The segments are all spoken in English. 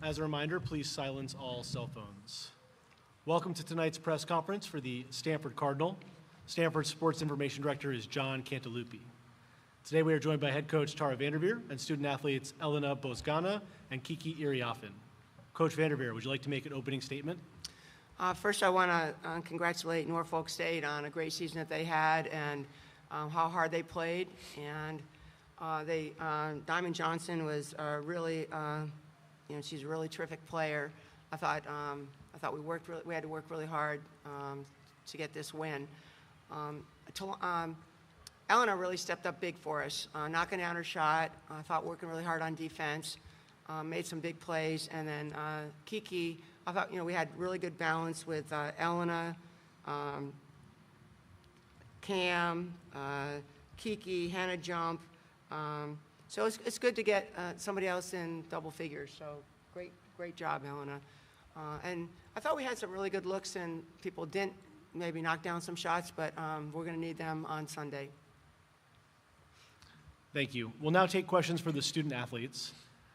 As a reminder, please silence all cell phones. Welcome to tonight's press conference for the Stanford Cardinal. Stanford's Sports Information Director is John Cantalupi. Today we are joined by head coach Tara VanDerveer and student athletes Elena Bozgana and Kiki Iriafen. Coach VanDerveer, would you like to make an opening statement? First, I want to congratulate Norfolk State on a great season that they had and how hard they played. And Diamond Johnson was really, she's a really terrific player. I thought we had to work really hard to get this win. Elena really stepped up big for us, knocking down her shot. I thought working really hard on defense, made some big plays, and then Kiki. I thought we had really good balance with Elena, Cam, Kiki, Hannah jump. So it's good to get somebody else in double figures. So great job, Elena. And I thought we had some really good looks, and people didn't maybe knock down some shots, but we're going to need them on Sunday. Thank you. We'll now take questions for the student athletes.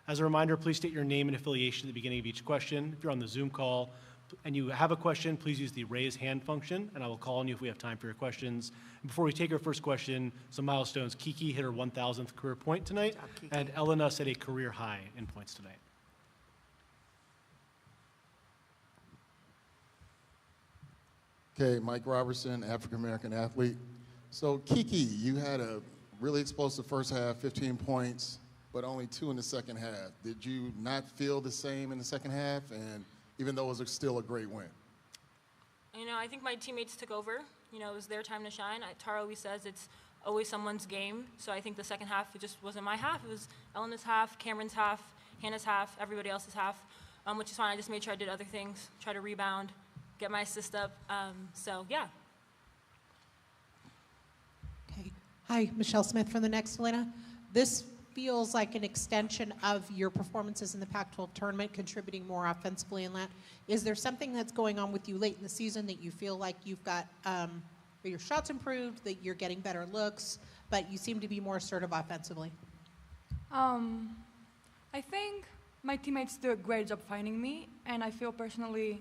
As a reminder, please state your name and affiliation at the beginning of each question. If you're on the Zoom call and you have a question, please use the raise hand function, and I will call on you if we have time for your questions. And before we take our first question, some milestones. Kiki hit her 1,000th career point tonight, and Elena set a career high in points tonight. Okay, Mike Robertson, African-American athlete. So Kiki, you had a really explosive first half, 15 points, but only 2 in the second half. Did you not feel the same in the second half? And even though it was still a great win? I think my teammates took over. It was their time to shine. Tara always says it's always someone's game. So I think the second half, it just wasn't my half. It was Elena's half, Cameron's half, Hannah's half, everybody else's half, which is fine. I just made sure I did other things, try to rebound, get my assist up. Yeah. Okay. Hi, Michelle Smith from the Next Elena. This feels like an extension of your performances in the Pac-12 tournament, contributing more offensively in that. Is there something that's going on with you late in the season that you feel like you've got your shots improved, that you're getting better looks, but you seem to be more assertive offensively? I think my teammates do a great job finding me, and I feel personally,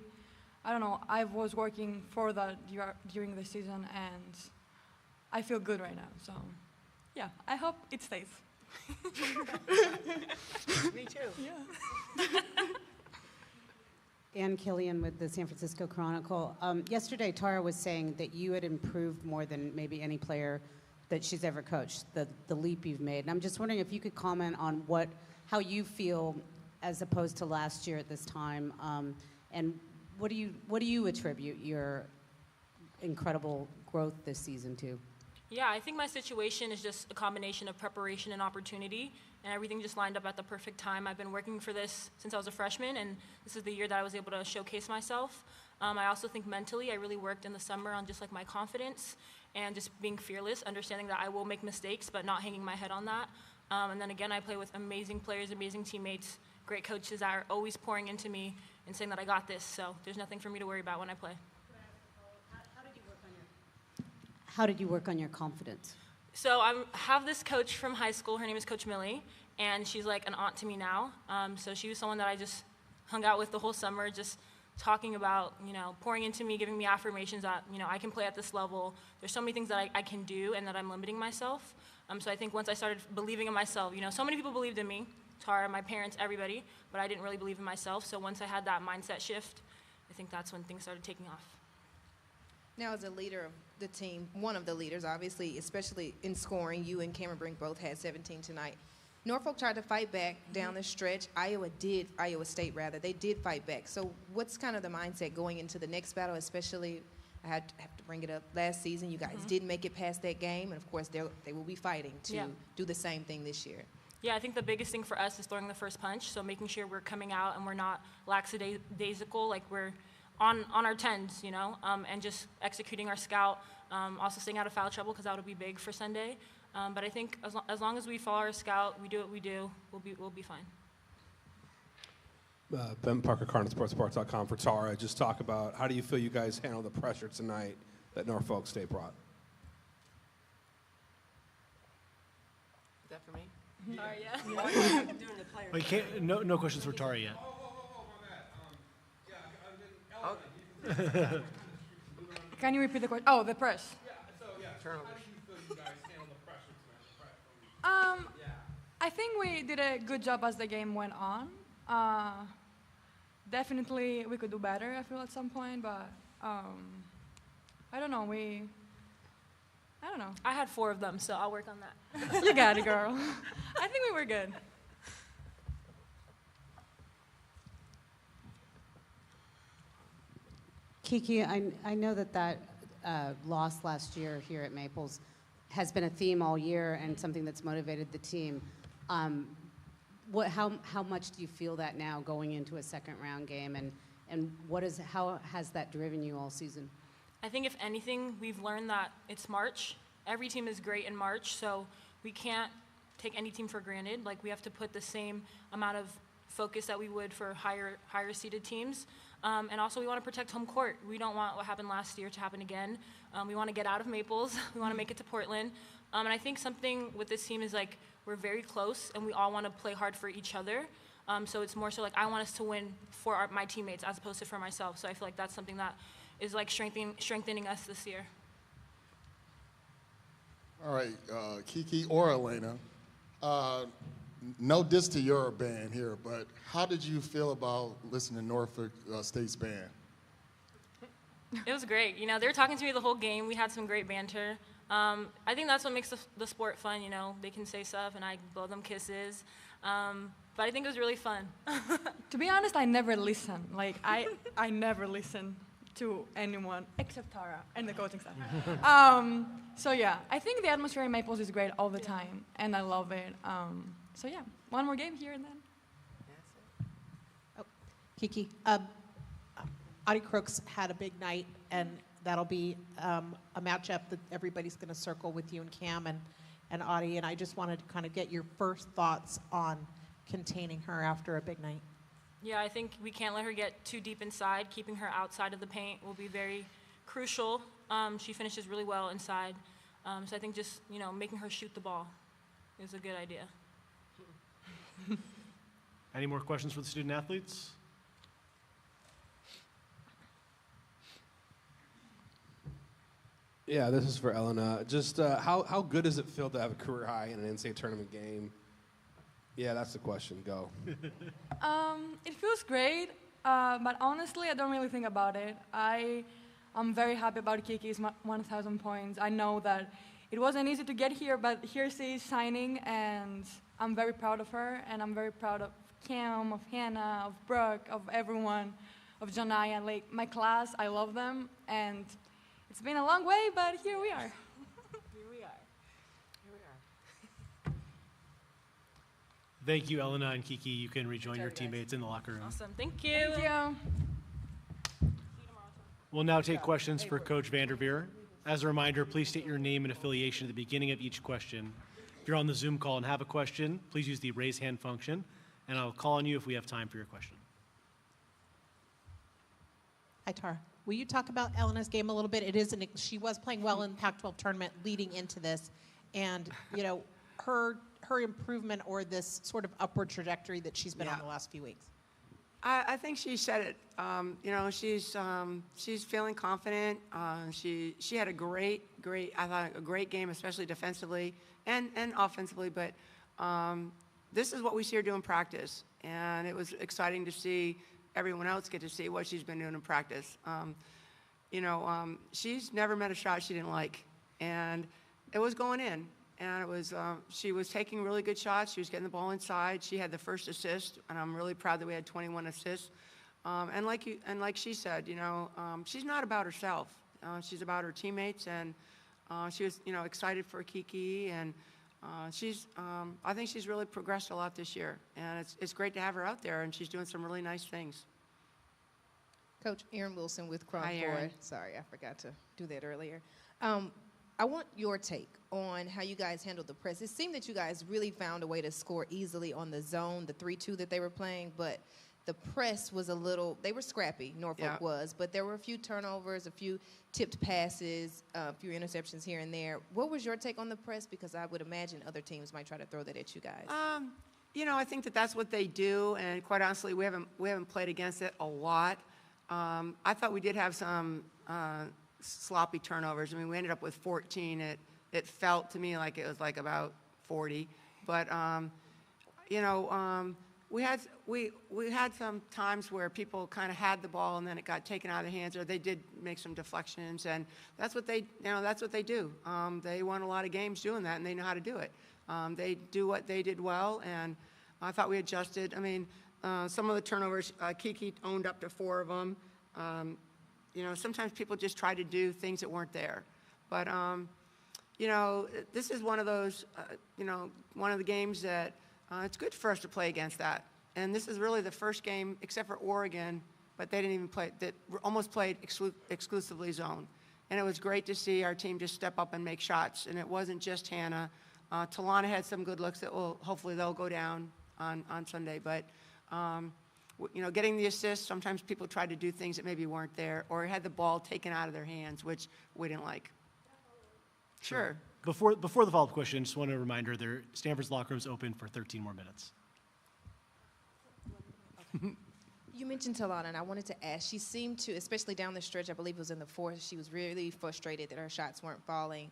I was working for that during the season, and I feel good right now. So, yeah, I hope it stays. Me too. Yeah. Ann Killian with the San Francisco Chronicle. Yesterday, Tara was saying that you had improved more than maybe any player that she's ever coached, the leap you've made. And I'm just wondering if you could comment on how you feel as opposed to last year at this time, and what do you attribute your incredible growth this season to? Yeah, I think my situation is just a combination of preparation and opportunity, and everything just lined up at the perfect time. I've been working for this since I was a freshman, and this is the year that I was able to showcase myself. I also think mentally, I really worked in the summer on just like my confidence and just being fearless, understanding that I will make mistakes, but not hanging my head on that. And then again, I play with amazing players, amazing teammates, great coaches that are always pouring into me and saying that I got this, so there's nothing for me to worry about when I play. How did you work on your confidence? So I have this coach from high school. Her name is Coach Millie, and she's like an aunt to me now. So she was someone that I just hung out with the whole summer, just talking about, pouring into me, giving me affirmations that, I can play at this level. There's so many things that I can do and that I'm limiting myself. So I think once I started believing in myself, so many people believed in me, Tara, my parents, everybody, but I didn't really believe in myself. So once I had that mindset shift, I think that's when things started taking off. Now, as a leader of the team, one of the leaders, obviously, especially in scoring, you and Cameron Brink both had 17 tonight. Norfolk tried to fight back down the stretch. Iowa State, they did fight back. So what's kind of the mindset going into the next battle, especially, I have to bring it up, last season you guys didn't make it past that game, and of course they will be fighting to do the same thing this year. Yeah, I think the biggest thing for us is throwing the first punch, so making sure we're coming out and we're not lackadaisical, like we're on our tens, and just executing our scout, also staying out of foul trouble because that would be big for Sunday. But I think as long as we follow our scout, we do what we do, we'll be fine. Ben Parker, CardinalSportsParts.com for Tara. Just talk about how do you feel you guys handle the pressure tonight that Norfolk State brought? Is that for me? Tara, yeah. No questions for Tara yet. Can you repeat the question? Oh, the press. Turnovers. I think we did a good job as the game went on. Definitely, we could do better, I feel, at some point, but I don't know. I don't know. I had 4 of them, so I'll work on that. You got it, girl. I think we were good. Kiki, I know that loss last year here at Maples has been a theme all year and something that's motivated the team. How much do you feel that now going into a second round game, and how has that driven you all season? I think if anything, we've learned that it's March. Every team is great in March, so we can't take any team for granted. Like, we have to put the same amount of focus that we would for higher seeded teams. And also, we want to protect home court. We don't want what happened last year to happen again. We want to get out of Maples. We want to make it to Portland. And I think something with this team is, like, we're very close, and we all want to play hard for each other. So it's more so, like, I want us to win for my teammates as opposed to for myself. So I feel like that's something that is, like, strengthening us this year. All right, Kiki or Elena, no diss to your band here, but how did you feel about listening to Norfolk State's band? It was great. You know, they were talking to me the whole game. We had some great banter. I think that's what makes the sport fun, you know. They can say stuff, and I blow them kisses. But I think it was really fun. To be honest, I never listen. Like, I never listen to anyone except Tara and the coaching staff. So yeah, I think the atmosphere in Maples is great all the time, and I love it. So yeah, one more game here and then. Kiki, Audie Crooks had a big night, and that'll be a matchup that everybody's going to circle with you and Cam and Audie, and I just wanted to kind of get your first thoughts on containing her after a big night. Yeah, I think we can't let her get too deep inside. Keeping her outside of the paint will be very crucial. She finishes really well inside. So I think just, you know, making her shoot the ball is a good idea. Any more questions for the student athletes? Yeah, this is for Elena. Just how good does it feel to have a career high in an NCAA tournament game? Yeah, that's the question. Go. It feels great, but honestly, I don't really think about it. I'm very happy about Kiki's 1,000 points. I know that it wasn't easy to get here, but here she is shining, and I'm very proud of her, and I'm very proud of Cam, of Hannah, of Brooke, of everyone, of Janaya. Like, my class, I love them, and it's been a long way, but here we are. Thank you, Elena and Kiki. You can rejoin your teammates in the locker room. Awesome. Thank you. Thank you. We'll now take questions for Coach VanDerveer. As a reminder, please state your name and affiliation at the beginning of each question. If you're on the Zoom call and have a question, please use the raise hand function, and I'll call on you if we have time for your question. Hi, Tara. Will you talk about Elena's game a little bit? She was playing well in the Pac-12 tournament leading into this, and, you know, her improvement or this sort of upward trajectory that she's been on the last few weeks. I think she said it. You know, she's feeling confident. She had a great game, especially defensively and offensively. But this is what we see her do in practice, and it was exciting to see everyone else get to see what she's been doing in practice. You know, she's never met a shot she didn't like, and it was going in. And it was, she was taking really good shots. She was getting the ball inside. She had the first assist, and I'm really proud that we had 21 assists. And like she said, you know, she's not about herself. She's about her teammates, and she was, you know, excited for Kiki, and I think she's really progressed a lot this year. And it's great to have her out there, and she's doing some really nice things. Coach Erin Wilson with Cron Hi, Ford. Erin. Sorry, I forgot to do that earlier. I want your take on how you guys handled the press. It seemed that you guys really found a way to score easily on the zone, the 3-2 that they were playing, but the press was they were scrappy, Norfolk was, but there were a few turnovers, a few tipped passes, a few interceptions here and there. What was your take on the press? Because I would imagine other teams might try to throw that at you guys. You know, I think that's what they do, and quite honestly, we haven't played against it a lot. I thought we did have some sloppy turnovers. I mean, we ended up with 14. It felt to me like it was like about 40. But, we had some times where people kind of had the ball and then it got taken out of their hands, or they did make some deflections, and that's what they do. They won a lot of games doing that, and they know how to do it. They do what they did well, and I thought we adjusted. I mean, some of the turnovers, Kiki owned up to 4 of them. Sometimes people just try to do things that weren't there. But, this is one of those, one of the games that it's good for us to play against that. And this is really the first game, except for Oregon, but they didn't even play, that almost played exclusively zone. And it was great to see our team just step up and make shots. And it wasn't just Hannah. Talana had some good looks that hopefully they'll go down on Sunday. But, getting the assist, sometimes people tried to do things that maybe weren't there or had the ball taken out of their hands, which we didn't like. Sure. Before the follow-up question, just want a reminder, Stanford's locker room is open for 13 more minutes. You mentioned Talana, and I wanted to ask, she seemed to, especially down the stretch, I believe it was in the fourth, she was really frustrated that her shots weren't falling.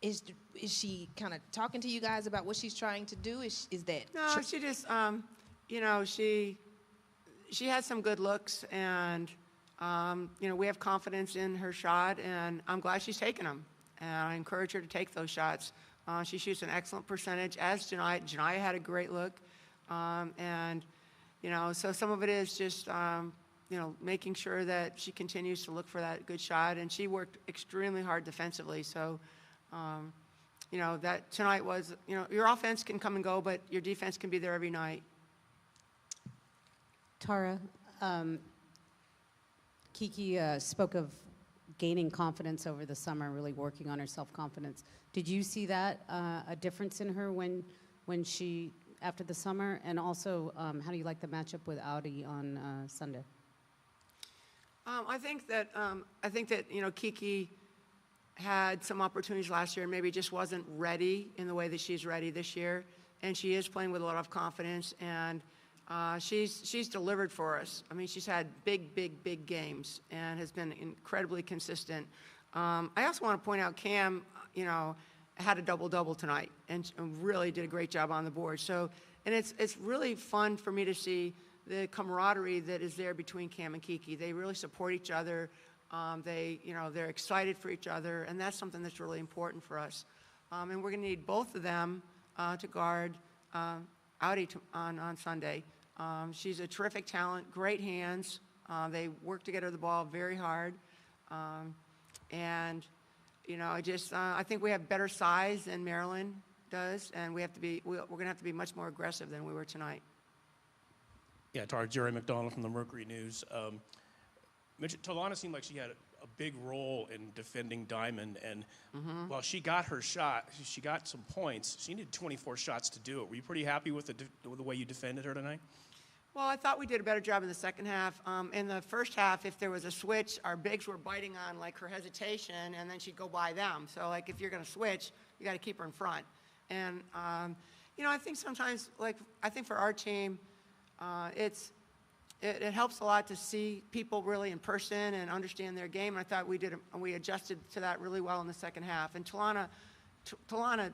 Is she kind of talking to you guys about what she's trying to do? Is that? No, she just, she had some good looks, and, we have confidence in her shot, and I'm glad she's taking them. And I encourage her to take those shots. She shoots an excellent percentage, as Janiyah. Janiyah had a great look. So some of it is just, making sure that she continues to look for that good shot. And she worked extremely hard defensively. So, that tonight was, your offense can come and go, but your defense can be there every night. Tara, Kiki spoke of gaining confidence over the summer, really working on her self-confidence. Did you see that, a difference in her when she, after the summer? And also, how do you like the matchup with Audi on Sunday? I think that Kiki had some opportunities last year and maybe just wasn't ready in the way that she's ready this year. And she is playing with a lot of confidence, and she's delivered for us. I mean, she's had big games and has been incredibly consistent. I also want to point out Cam, had a double-double tonight and really did a great job on the board. So, and it's really fun for me to see the camaraderie that is there between Cam and Kiki. They really support each other. They're excited for each other, and that's something that's really important for us. And we're going to need both of them to guard Audi on Sunday. She's a terrific talent, great hands. They work to get her the ball very hard. I think we have better size than Maryland does, and we're going to have to be much more aggressive than we were tonight. Yeah, Tara, Jerry McDonald from the Mercury News. Talana seemed like she had a big role in defending Diamond, and while she got her shot, she got some points. She needed 24 shots to do it. Were you pretty happy with the way you defended her tonight? Well, I thought we did a better job in the second half. In the first half, if there was a switch, our bigs were biting on like her hesitation, and then she'd go by them. So like if you're going to switch, you got to keep her in front. And I think sometimes, I think for our team, it helps a lot to see people really in person and understand their game. And I thought we adjusted to that really well in the second half. And Talana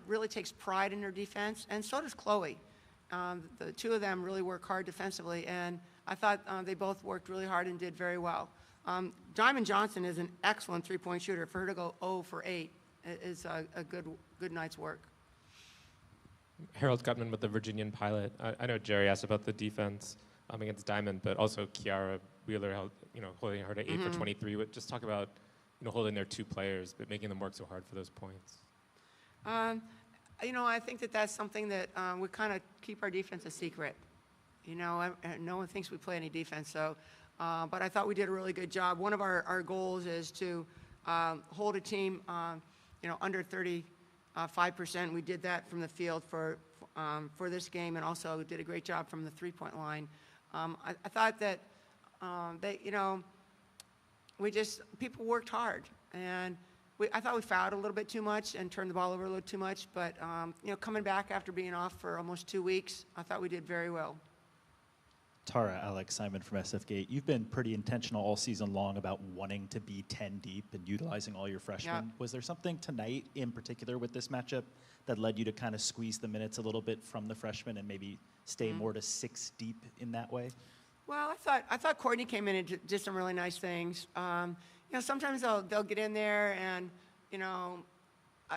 really takes pride in her defense, and so does Chloe. The two of them really work hard defensively, and I thought they both worked really hard and did very well. Diamond Johnson is an excellent three-point shooter. For her to go 0 for 8 is a good night's work. Harold Gutman with the Virginian Pilot. I know Jerry asked about the defense against Diamond, but also Kiara Wheeler, holding her to 8 for 23. Just talk about, holding their two players, but making them work so hard for those points. I think that's something that we kind of keep our defense a secret. No one thinks we play any defense, so. But I thought we did a really good job. One of our goals is to hold a team, under 35%. We did that from the field for this game, and also did a great job from the three-point line. I thought that people worked hard, and I thought we fouled a little bit too much and turned the ball over a little too much. But coming back after being off for almost 2 weeks, I thought we did very well. Tara, Alex, Simon from SF Gate. You've been pretty intentional all season long about wanting to be 10 deep and utilizing all your freshmen. Yeah. Was there something tonight in particular with this matchup that led you to kind of squeeze the minutes a little bit from the freshmen and maybe stay more to 6 deep in that way? Well, I thought Courtney came in and did some really nice things. Sometimes they'll get in there and,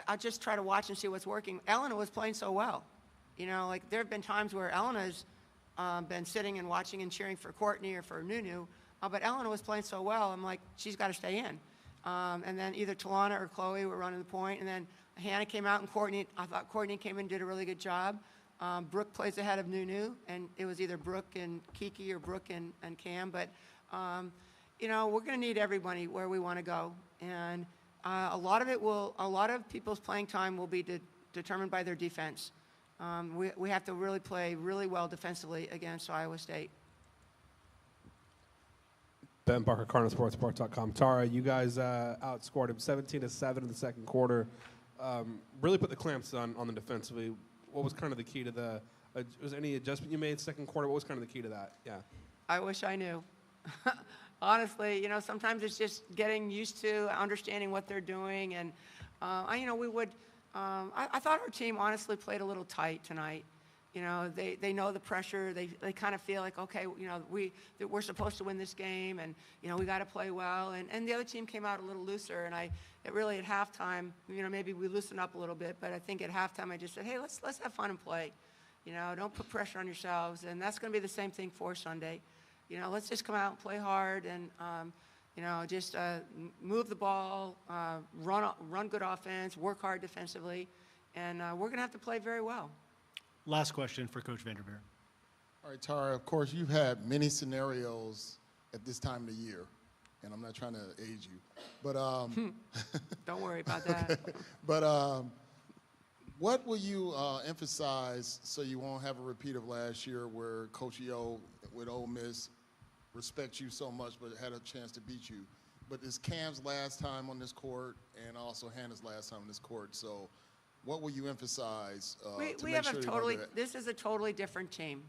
I'll just try to watch and see what's working. Elena was playing so well. Like there have been times where Elena's been sitting and watching and cheering for Courtney or for Nunu, but Elena was playing so well, I'm like, she's got to stay in. And then either Talana or Chloe were running the point, and then Hannah came out, and I thought Courtney came in and did a really good job. Brooke plays ahead of Nunu, and it was either Brooke and Kiki or Brooke and Cam, but we're going to need everybody where we want to go, and a lot of people's playing time will be determined by their defense. We have to really play really well defensively against Iowa State. Ben Parker, CardinalSportsPark.com. Tara, you guys outscored him 17-7 in the second quarter. Really put the clamps on the defensively. What was kind of the key to was there any adjustment you made in the second quarter? What was kind of the key to that? Yeah. I wish I knew. Honestly, sometimes it's just getting used to understanding what they're doing. And, I thought our team honestly played a little tight tonight. They know the pressure. They kind of feel like, okay, we're supposed to win this game, and we got to play well. And the other team came out a little looser, and really at halftime, maybe we loosened up a little bit. But I think at halftime I just said, hey, let's have fun and play. Don't put pressure on yourselves, and that's going to be the same thing for Sunday. Let's just come out and play hard, and just move the ball, run good offense, work hard defensively, and we're going to have to play very well. Last question for Coach VanDerveer. All right, Tara, of course, you've had many scenarios at this time of the year, and I'm not trying to age you, but don't worry about that. Okay. But what will you emphasize so you won't have a repeat of last year where Coach Yo with Ole Miss respects you so much but had a chance to beat you? But it's Cam's last time on this court and also Hannah's last time on this court. So what will you emphasize to make sure you don't do that? This is a totally different team.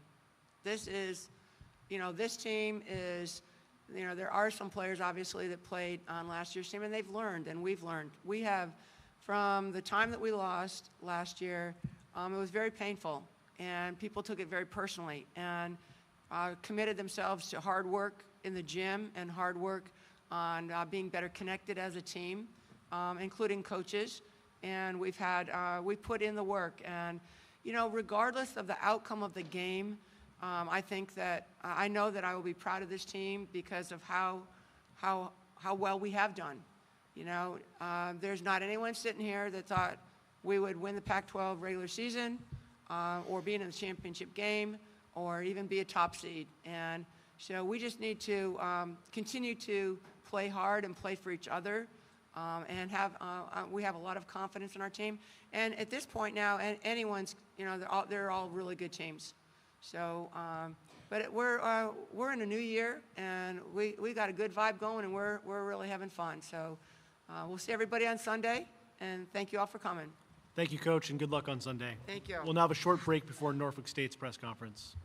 This is, this team is, there are some players obviously that played on last year's team, and they've learned, and we've learned. We have, from the time that we lost last year, it was very painful, and people took it very personally, and committed themselves to hard work in the gym and hard work on being better connected as a team, including coaches. And we put in the work. And, regardless of the outcome of the game, I think that I know that I will be proud of this team because of how well we have done. There's not anyone sitting here that thought we would win the Pac-12 regular season or be in the championship game or even be a top seed. And so we just need to continue to play hard and play for each other. And we have a lot of confidence in our team. And at this point now, anyone's, they're all really good teams. So, but we're in a new year, and we got a good vibe going, and we're really having fun. So we'll see everybody on Sunday, and thank you all for coming. Thank you, Coach, and good luck on Sunday. Thank you. We'll now have a short break before Norfolk State's press conference.